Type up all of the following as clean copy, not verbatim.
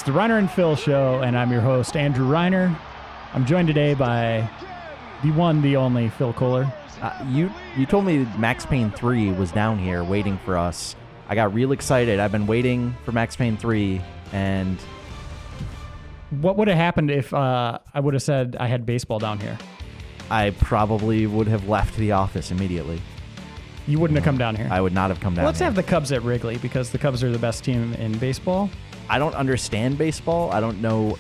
It's the Reiner and Phil show, and I'm your host, Andrew Reiner. I'm joined today by the one, the only Phil Kollar. You told me Max Payne 3 was down here waiting for us. I got real excited. I've been waiting for Max Payne 3, and... What would have happened if I would have said I had baseball down here? I probably would have left the office immediately. You wouldn't have come down here? I would not have come down Let's here. have the Cubs at Wrigley, because the Cubs are the best team in baseball. I don't understand baseball. I don't know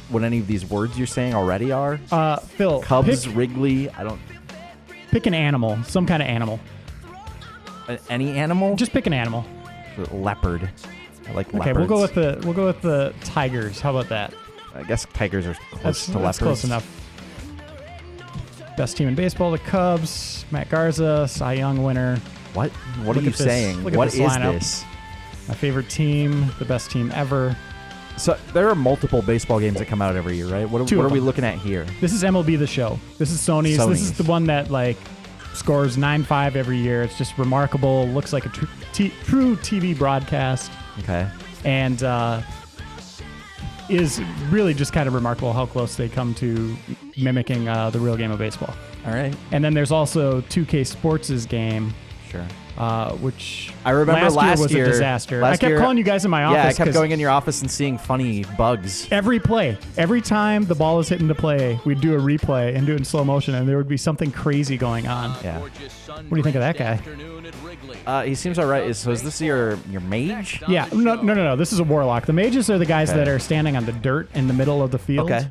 what any of these words you're saying already are. Phil, Cubs, Wrigley, I don't... Pick an animal, some kind of animal. Any animal? Just pick an animal. Leopard. I like leopards. Okay, we'll go with the tigers. How about that? I guess tigers are close to leopards. That's close enough. Best team in baseball, the Cubs. Matt Garza, Cy Young winner. What? What are you saying? What is this? My favorite team, the best team ever. So there are multiple baseball games that come out every year, right? What are we looking at here? This is MLB The Show. This is Sony's. This is the one that scores 9.5 every year. It's just remarkable. Looks like a true TV broadcast. Okay. And is really just kind of remarkable how close they come to mimicking the real game of baseball. All right. And then there's also 2K Sports' game. Sure. Which I remember last year was a disaster. I kept calling you guys in my office. Yeah, I kept going in your office and seeing funny bugs. Every play, every time the ball is hitting the play, we'd do a replay and do it in slow motion, and there would be something crazy going on. Yeah. What do you think of that guy? He seems all right. So is this your mage? Yeah. No. This is a warlock. The mages are the guys that are standing on the dirt in the middle of the field. Okay.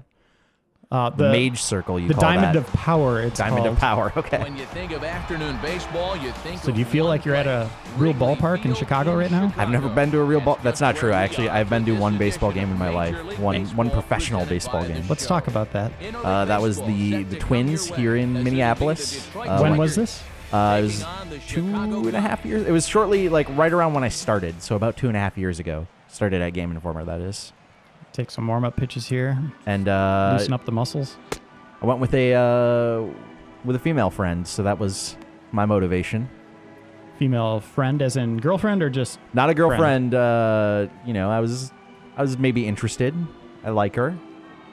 The mage circle, you call that. The Diamond of Power, it's Diamond called. of Power, okay. When you think of afternoon baseball, you think So do you feel like you're at a real ballpark in Chicago right now? I've never been to a real ball. That's not true. Actually, I've been to one baseball game in my life. One professional baseball game. Let's talk about that. That was the Twins here in Minneapolis. When was this? It was 2.5 years. It was shortly, right around when I started. So about 2.5 years ago. Started at Game Informer, that is. Take some warm-up pitches here. And loosen up the muscles. I went with a female friend, so that was my motivation. Female friend, as in girlfriend, or just not a girlfriend? I was maybe interested. I like her,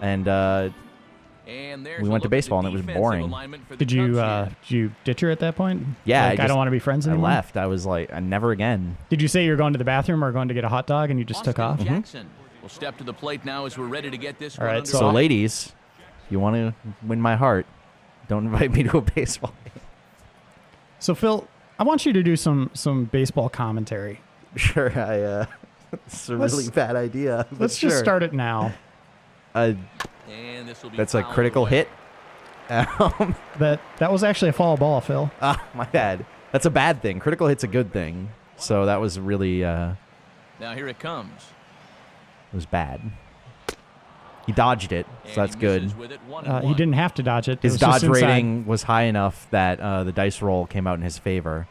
and we went to baseball, and it was boring. Did you ditch her at that point? Yeah, I don't want to be friends anymore. I left. I was like, never again. Did you say you were going to the bathroom or going to get a hot dog, and you just took off? Jackson will step to the plate now as we're ready to get this. All right, so ladies, if you want to win my heart, don't invite me to a baseball game. So Phil, I want you to do some baseball commentary. Sure, it's a really bad idea. Let's just start it now. That's a critical hit. That was actually a foul ball, Phil. My bad. That's a bad thing. Critical hit's a good thing. So that was really. Now here it comes. It was bad. He dodged it, so that's good. He didn't have to dodge it. His dodge rating was high enough that the dice roll came out in his favor.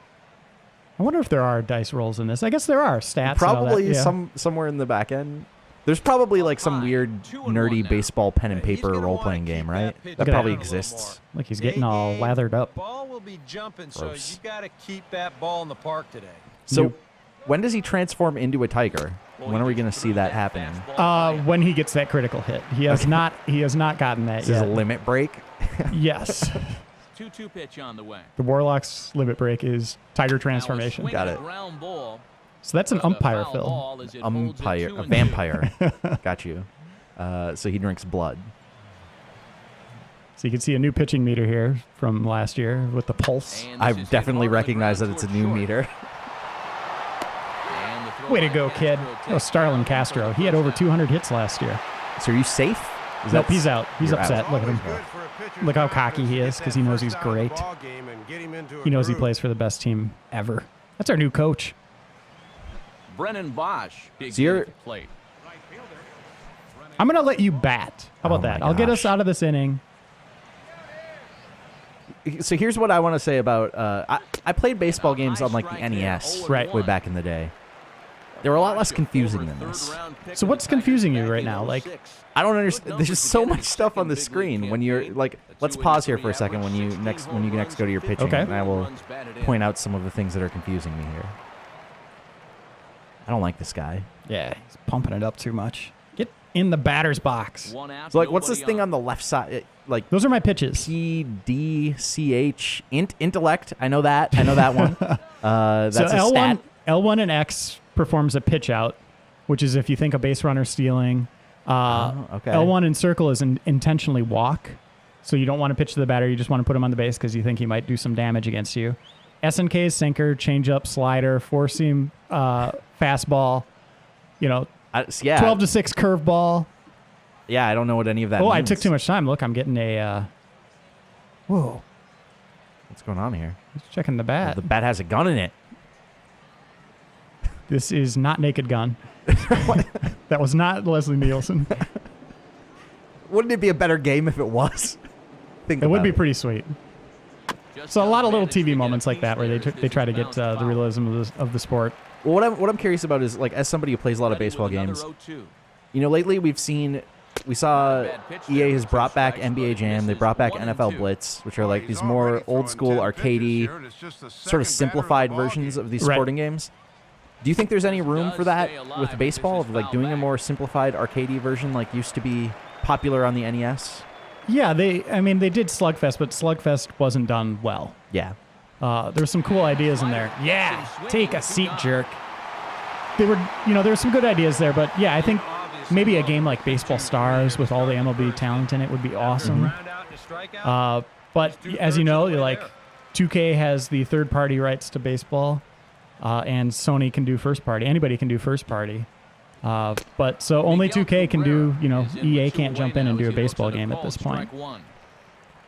I wonder if there are dice rolls in this. I guess there are stats. Probably and all that. Yeah. somewhere in the back end. There's probably some weird nerdy baseball pen and paper role-playing game, right? That probably exists. Like he's getting all lathered up. Ball will be jumping, so you got to keep that ball in the park today. So when does he transform into a tiger? When are we going to see that happening? When he gets that critical hit. He has not gotten that yet. This is a limit break? Yes. 2-2 pitch on the way. The Warlock's limit break is tiger transformation. Got it. So that's an umpire, Phil. A vampire. Got you. So he drinks blood. So you can see a new pitching meter here from last year with the pulse. I've definitely recognized that it's a new meter. Way to go, kid. Oh, Starlin Castro. He had over 200 hits last year. So are you safe? Nope, he's out. He's upset. Look at him. Look how cocky he is because he knows he's great. He knows he plays for the best team ever. That's our new coach. Brennan Bosch. Plate. I'm going to let you bat. How about that? I'll get us out of this inning. So here's what I want to say about... I played baseball games on the NES way back in the day. They were a lot less confusing than this. So what's confusing you right now? I don't understand. There's just so much stuff on the screen when you're let's pause here for a second when you next go to your pitching, and I will point out some of the things that are confusing me here. I don't like this guy. Yeah, he's pumping it up too much. Get in the batter's box. One out, So, like, what's this nobody thing on the left side? Like, Those are my pitches. PDCH, intellect. I know that. I know that one. That's So a L1, stat. L1 and X performs a pitch out, which is if you think a base runner stealing. Okay. L1 in circle is intentionally walk. So you don't want to pitch to the batter. You just want to put him on the base because you think he might do some damage against you. S and K is sinker, changeup, slider, four-seam, fastball. Yeah. 12 to 6 curveball. Yeah, I don't know what any of that means. I took too much time. Look, I'm getting a. Whoa! What's going on here? He's checking the bat. The bat has a gun in it. This is not Naked Gun. That was not Leslie Nielsen. Wouldn't it be a better game if it was? It would be pretty sweet. So a lot of little TV moments like that where they try to get the realism of the sport. Well, what I'm curious about is, like, as somebody who plays a lot of baseball games, lately we saw EA has brought back NBA Jam, they brought back NFL Blitz, which are like these more old school arcadey, sort of simplified versions of these sporting games. Do you think there's any room for that with baseball, of like doing a more simplified arcadey version like used to be popular on the NES? Yeah, they did Slugfest, but Slugfest wasn't done well. Yeah. There were some cool ideas in there. Yeah, take a seat, jerk. There were some good ideas there, but yeah, I think maybe a game like Baseball Stars with all the MLB talent in it would be awesome. But as you know, like 2K has the third-party rights to baseball, and Sony can do first party. Anybody can do first party. But so only 2K can do, EA can't jump in and do a baseball game at this point.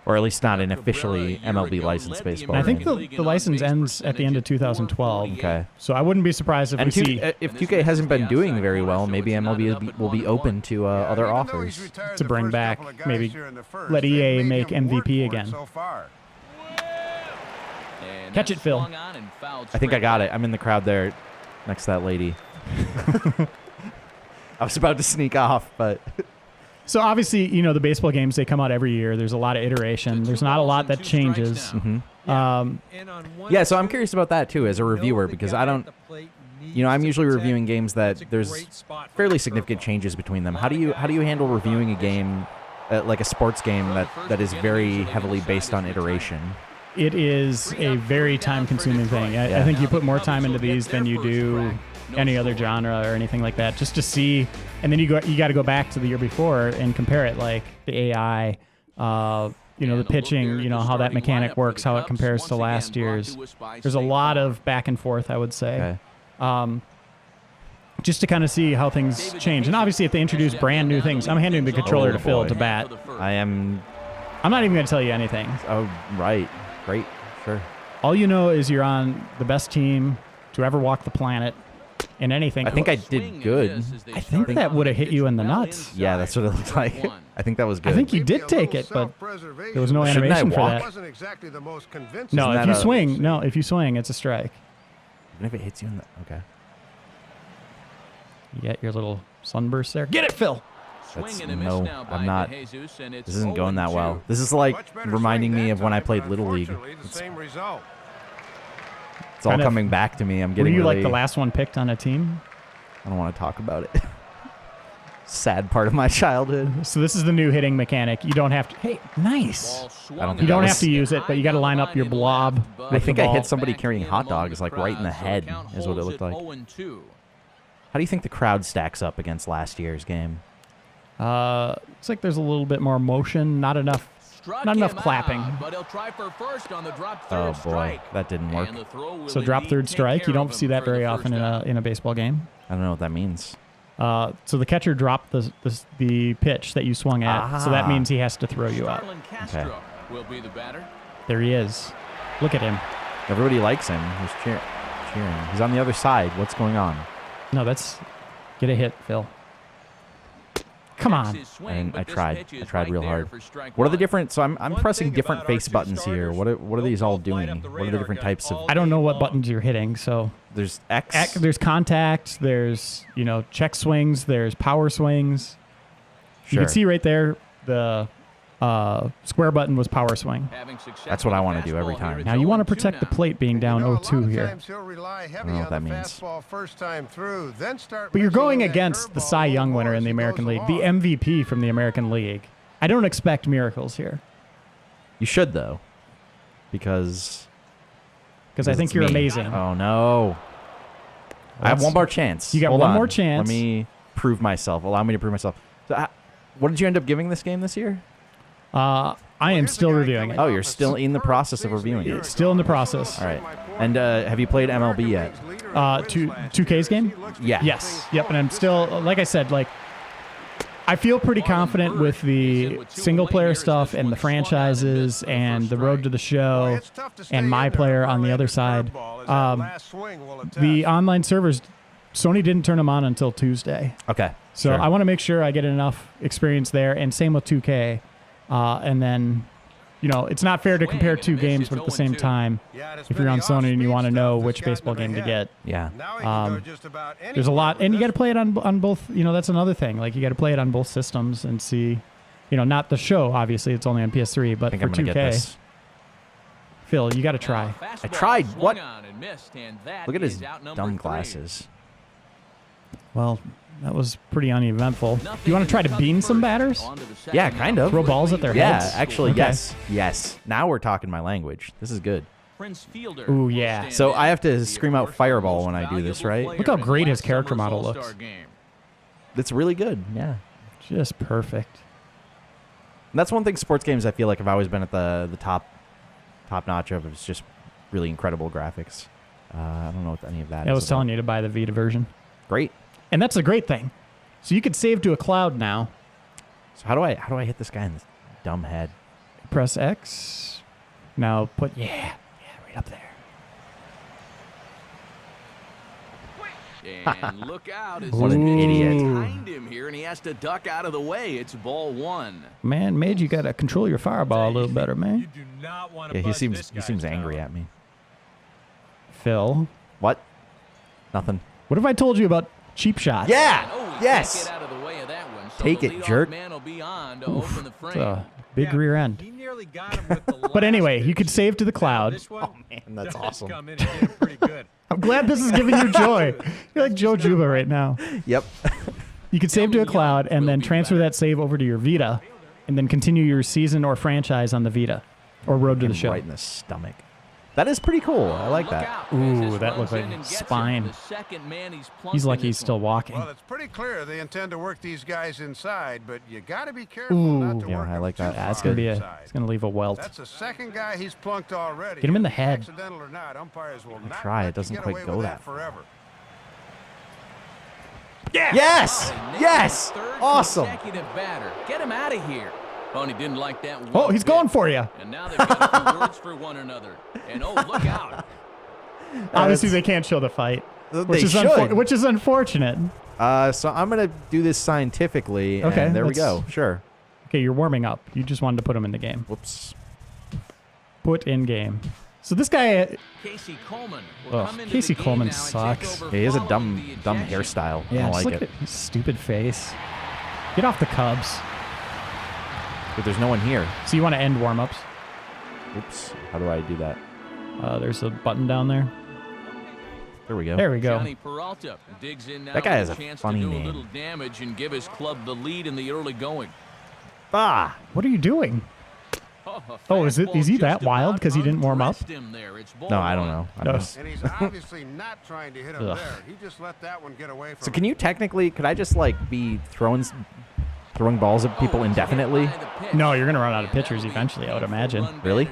Or at least not an officially MLB licensed baseball I think game. the license ends at the end of 2012. Okay. So I wouldn't be surprised if if 2K hasn't been doing very well, maybe MLB will be open to other offers. To bring back, maybe let EA make MVP again. Catch it, Phil. I think I got it. I'm in the crowd there next to that lady. I was about to sneak off, but... So obviously, the baseball games, they come out every year. There's a lot of iteration. There's not a lot that changes. Mm-hmm. Yeah, so I'm curious about that, too, as a reviewer, because I don't... I'm usually reviewing games that there's fairly significant changes between them. How do you handle reviewing a game, like a sports game, that is very heavily based on iteration? It is a very time-consuming thing. I think you put more time into these than you do any other genre or anything like that, just to see. And then you got to go back to the year before and compare it, like the AI, the pitching, how that mechanic works, how it compares to last year's. There's a lot of back and forth, I would say, just to kind of see how things change. And obviously, if they introduce brand new things, I'm handing the controller to Phil to bat. I'm not even going to tell you anything. Oh, right. Great. Sure. All you know is you're on the best team to ever walk the planet in anything. I think I did good. I think that would have hit you in the nuts. Yeah, that's what it looked like. I think that was good. I think you did take it, but there was no animation for that. No, if you swing, it's a strike. Even if it hits you in the... Okay. You get your little sunburst there. Get it, Phil! No, I'm not. This isn't going that well. This is like reminding me of when I played Little League. It's all coming back to me. I'm getting. Were you really, like the last one picked on a team? I don't want to talk about it. Sad part of my childhood. So this is the new hitting mechanic. You don't have to. Hey, nice. You don't have to use it, but you got to line up your blob. I think I hit somebody carrying hot dogs like right in the head. Is what it looked like. How do you think the crowd stacks up against last year's game? Looks like there's a little bit more motion, not enough clapping. Oh boy, that didn't work. So drop third strike. You don't see that very often in a baseball game. I don't know what that means. So the catcher dropped the pitch that you swung at, so that means he has to throw you out. Okay. There he is. Look at him. Everybody likes him. He's cheering. He's on the other side. What's going on? No, get a hit, Phil. Come on. And I tried real hard. What are the different? So I'm pressing different face buttons here. What are these all doing? What are the different types of? I don't know what buttons you're hitting. So there's X. There's contact. There's check swings. There's power swings. Sure. You can see right there the Square button was power swing. That's what I want to do every time. Now you want to protect the plate being down 0-2 here. I don't know what that means. But you're going against the Cy Young winner in the American League, the MVP from the American League. I don't expect miracles here. You should, though, because I think you're me. amazing. Oh, no. I have one more chance. You got Hold one on. more chance. Let me prove myself. Allow me to prove myself. So, what did you end up giving this game this year? I am still reviewing it. Oh, you're still in the process of reviewing it. Still in the process. All right. And have you played MLB yet? 2K's game? Yeah. Yes. Yep. And I'm still, like I said, like, I feel pretty confident with the single-player stuff and the franchises and the road to the show and my player on the other side. The online servers, Sony didn't turn them on until Tuesday. Okay. So sure. I want to make sure I get enough experience there, and same with 2K. And then, it's not fair to compare two games, but at the same time, if you're on Sony and you want to know which baseball game to get, yeah. There's a lot, and you got to play it on both. That's another thing. Like, you got to play it on both systems and see, not the show. Obviously, it's only on PS3, but for I'm gonna 2K, get this. Phil, you got to try. I tried. What? Look at his dumb glasses. Well, that was pretty uneventful. Do you want to try to bean some batters? Yeah, kind of. Throw balls at their heads? Yeah, actually, Okay. yes. Yes. Now we're talking my language. This is good. Ooh, yeah. So I have to scream out fireball when I do this, right? Look how great his character model looks. That's really good. Yeah. Just perfect. And that's one thing sports games I feel like have always been at the top notch of. It's just really incredible graphics. I don't know what any of that is. I was telling you to buy the Vita version. Great. And that's a great thing. So you could save to a cloud now. So how do I hit this guy in the dumb head? Press X. Now put right up there. And look out. What an idiot. Behind him here, and he has to duck out of the way. It's ball one. Man, Mage, you gotta control your fireball a little better, man. Yeah, he seems angry at me. Phil, What? Nothing. what if I told you about cheap shots? Yeah. Oh, he Yes. can't get out of the way of that one, so Take the it, leadoff jerk. man will be on to open the It's frame. a big rear end. He nearly got him with the But anyway, last you could pitch. save to the cloud. This one, Man, that's does awesome. come in and get him pretty good. I'm glad this is giving you joy. You're like Joe Juba right now. Yep. You could save to a cloud and then transfer that save over to your Vita and then continue your season or franchise on the Vita or road to the show. Right in the stomach. That is pretty cool. I like that. Ooh, that looked like spine. He's lucky he's still walking. Well, it's pretty clear they intend to work these guys inside, but you got to be careful not to Yeah, work I them like that. too That's far Gonna be inside. it's gonna leave a welt. That's the second guy he's plunked already. Get him in the head. Accidental or not, umpires will not try. let It doesn't you get quite away go with that far. forever. Yes. Yes. Awesome. Batter. Get him out of here. Oh, and he didn't like that one. Oh, he's going for you. And now they've got a few words for one another. And oh, look out. Obviously, they can't show the fight, They which is should. which is unfortunate. So I'm gonna do this scientifically. Okay, And there we let's- go. Sure. Okay, you're warming up. You just wanted to put him in the game. Whoops. Put in game. So this guy, Casey Coleman will Ugh, come into Casey the game Coleman now and take sucks. over Yeah, he has a following dumb the ejection. hairstyle. I yeah, don't just like look it. at his stupid face. Get off the Cubs. But there's no one here. So you want to end warm-ups? Oops. How do I do that? There's a button down there. There we go. There we go. Johnny Peralta digs in now That guy with has a chance funny to do name. a little damage and give his club the lead in the early going. Ah. What are you doing? Oh, is he that wild because he didn't warm up? No, I don't know. I don't know. And he's obviously not trying to hit him Ugh. there. He just let that one get away from So can you technically? Could I just like be throwing balls at people indefinitely? No, you're gonna run out of pitchers eventually, I would imagine. Really?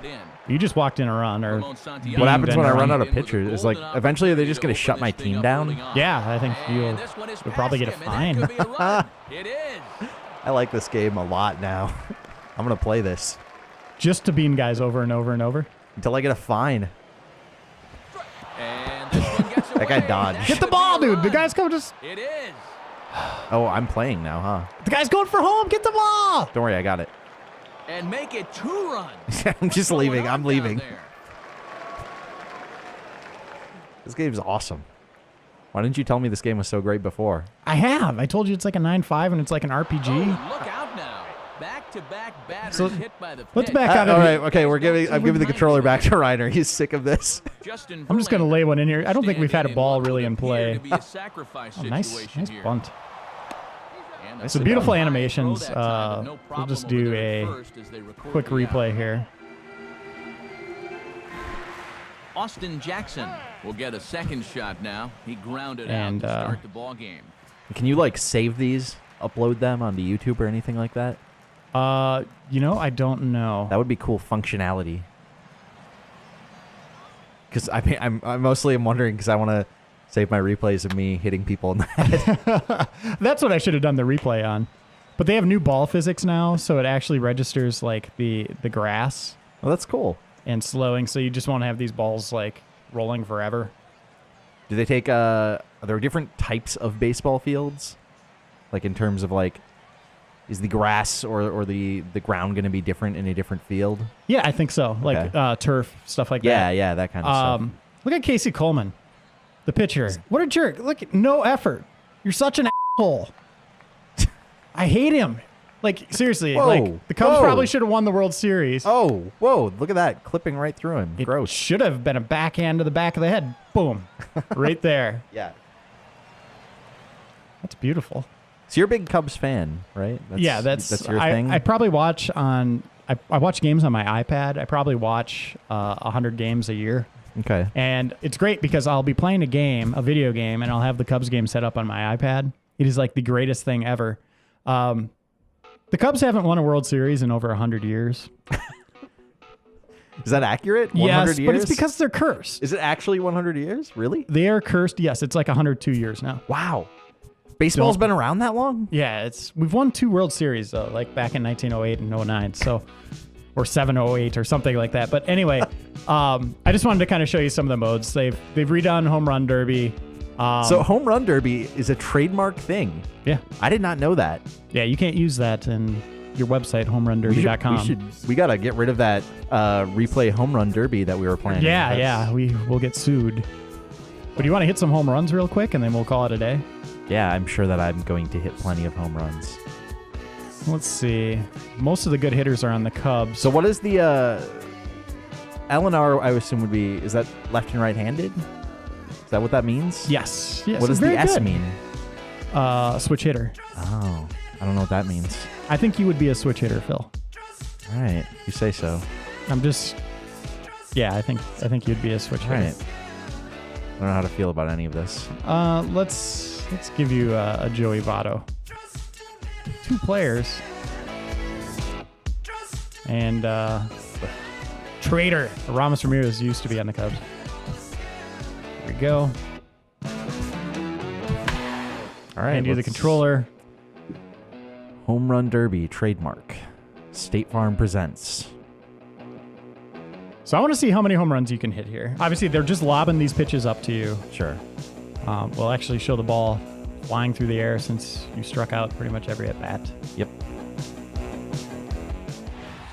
You just walked in a run, or What happens when I run out of pitchers? Is like eventually are they just gonna shut my team down? yeah, I think you'll probably get a fine. It is. I like this game a lot now. I'm gonna play this Just to bean guys over and over and over. until I get a fine. And this one gets That guy away. dodged. That Get the could ball, be a dude. The run. guy's going just. It is. Oh, I'm playing now, huh? The guy's going for home. Get the ball. Don't worry, I got it. And make it 2 runs. I'm just What's leaving. going I'm on leaving. down there? This game's awesome. Why didn't you tell me this game was so great before? I have. I told you it's like a 9.5 and it's like an RPG. Oh, look out now. Back Back-to-back batters So, hit by the let's pitch. back out of all it. right, okay, I'm giving the controller back to Reiner. He's sick of this. I'm just going to lay one in here. I don't think we've had a ball really in play. Oh, Nice bunt. It's So beautiful animations. We'll just do a quick replay here. Austin Jackson will get a second shot now. He grounded out And, to start the ball game. Can you like save these, upload them onto YouTube or anything like that? I don't know. That would be cool functionality. Because I'm mostly wondering because I want to save my replays of me hitting people in the head. That's what I should have done the replay on. But they have new ball physics now, so it actually registers like the grass Well, that's cool. and slowing, so you just won't have these balls like rolling forever. Do they take are there different types of baseball fields? Like in terms of like, is the grass or the ground going to be different in a different field? Yeah, I think so. Like Okay. turf, stuff like Yeah, that. yeah, that kind of stuff. Look at Casey Coleman, the pitcher. What a jerk. Look, no effort. You're such an asshole. I hate him. Like, seriously, Whoa, like the Cubs whoa. probably should have won the World Series. Oh, whoa, look at that. Clipping right through him. It Gross. should have been a backhand to the back of the head. Boom. Right there. Yeah. That's beautiful. So you're a big Cubs fan, right? That's your thing? I probably watch on I watch games on my iPad. I probably watch 100 games a year. Okay. And it's great because I'll be playing a video game, and I'll have the Cubs game set up on my iPad. It is like the greatest thing ever. The Cubs haven't won a World Series in over 100 years. Is that accurate? 100 Yes, years? but it's because they're cursed. Is it actually 100 years? Really? They are cursed. Yes, it's like 102 years now. Wow. Baseball's Don't- been around that long? Yeah, we've won 2 World Series though, like back in 1908 and 09. So, or 708 or something like that. But anyway, I just wanted to kind of show you some of the modes. They've redone Home Run Derby. So Home Run Derby is a trademark thing. Yeah, I did not know that. yeah, you can't use that in your website, homerunderby.com. We got to get rid of that replay Home Run Derby that we were playing. Yeah, we will get sued. But do you want to hit some home runs real quick, and then we'll call it a day? Yeah, I'm sure that I'm going to hit plenty of home runs. Let's see. Most of the good hitters are on the Cubs. So what is the L&R, I assume would be, is that left and right-handed? Is that what that means? Yes. What does the very S good. mean? Switch hitter. Oh, I don't know what that means. I think you would be a switch hitter, Phil. All right, you say so. Yeah, I think you'd be a switch All hitter. right. I don't know how to feel about any of this. Let's give you a Joey Votto. 2 players. And Trader. Ramos Ramirez used to be on the Cubs. Here we go. All right. And you the let's- controller. Home Run Derby trademark. State Farm presents. So I want to see how many home runs you can hit here. Obviously, they're just lobbing these pitches up to you. Sure. We'll actually show the ball flying through the air since you struck out pretty much every at-bat. Yep.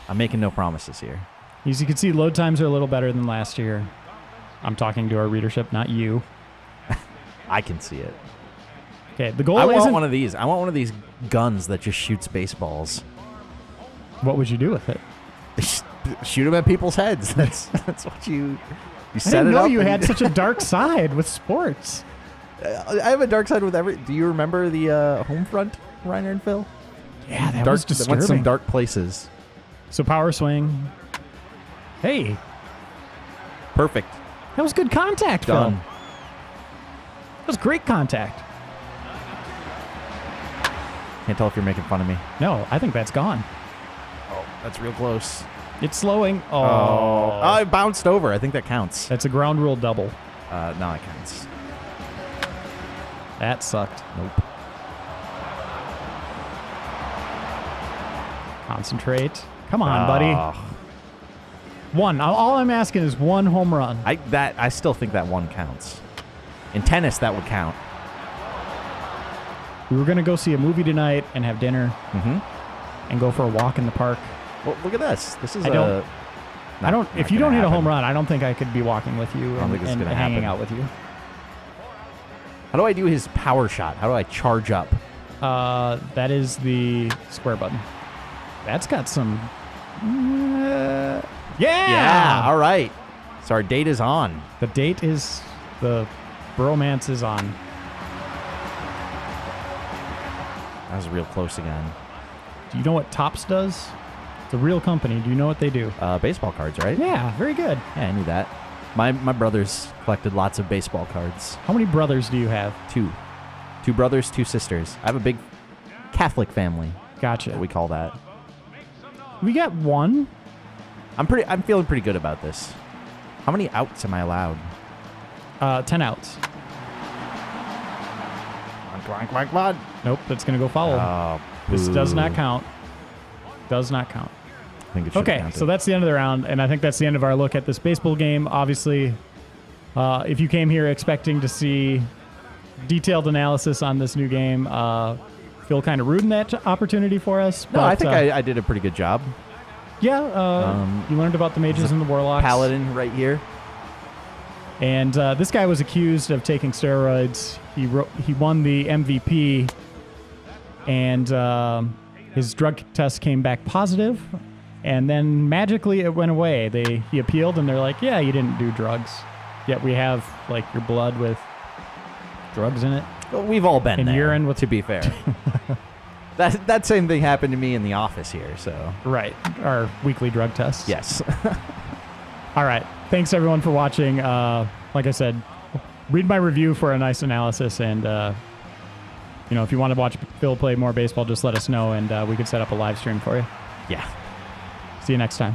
I'm making no promises here. As you can see, load times are a little better than last year. I'm talking to our readership, not you. I can see it. Okay, the goal I want isn't... one of these. I want one of these guns that just shoots baseballs. What would you do with it? Shoot them at people's heads. That's what you I set didn't it know up. you and had such a dark side with sports. I have a dark side with every. Do you remember the home front, Reiner and Phil? Yeah, that Dark, was disturbing. went some dark places. So power swing. Hey, Perfect. that was good contact, Phil. Done. That was great contact. Can't tell if you're making fun of me. No, I think that's gone. Oh, that's real close. It's slowing. Oh, I bounced over. I think that counts. that's a ground rule double. No, it counts. That sucked. Nope. Concentrate. Come on, buddy. One. All I'm asking is one home run. I still think that one counts. In tennis, that would count. We were going to go see a movie tonight and have dinner and go for a walk in the park. Well, look at this. This is I don't- not If you gonna don't hit a home happen. run, I don't think I could be walking with you I don't think it's and gonna hanging happen. out with you. How do I do his power shot? How do I charge up? That is the square button. That's got some... yeah! Yeah, all right. So our date is on. The date is... The bromance is on. That was real close again. Do you know what Topps does? It's a real company. Do you know what they do? Baseball cards, right? Yeah, very good. Yeah, I knew that. My brothers collected lots of baseball cards. How many brothers do you have? 2. 2 brothers, 2 sisters. I have a big Catholic family. Gotcha. What we call that. We got 1. I'm feeling pretty good about this. How many outs am I allowed? 10 outs. Come on. Nope, that's going to go foul. Oh, This does boo. not count. Does not count. I think it should Okay, count so that's the end of the round, and I think that's the end of our look at this baseball game. Obviously, if you came here expecting to see detailed analysis on this new game, feel kind of rude in that opportunity for us. No, but, I think I did a pretty good job. Yeah, you learned about the mages and the warlocks. Paladin right here. And this guy was accused of taking steroids. He won the MVP, and his drug test came back positive, and then magically it went away. He appealed, and they're like, "Yeah, you didn't do drugs, yet we have like your blood with drugs in it, Well, we've all been and there. urine with." To be fair, that same thing happened to me in the office here. So Right, our weekly drug tests. yes. All right. Thanks, everyone, for watching. Like I said, read my review for a nice analysis. And, if you want to watch Phil play more baseball, just let us know, and we could set up a live stream for you. Yeah. See you next time.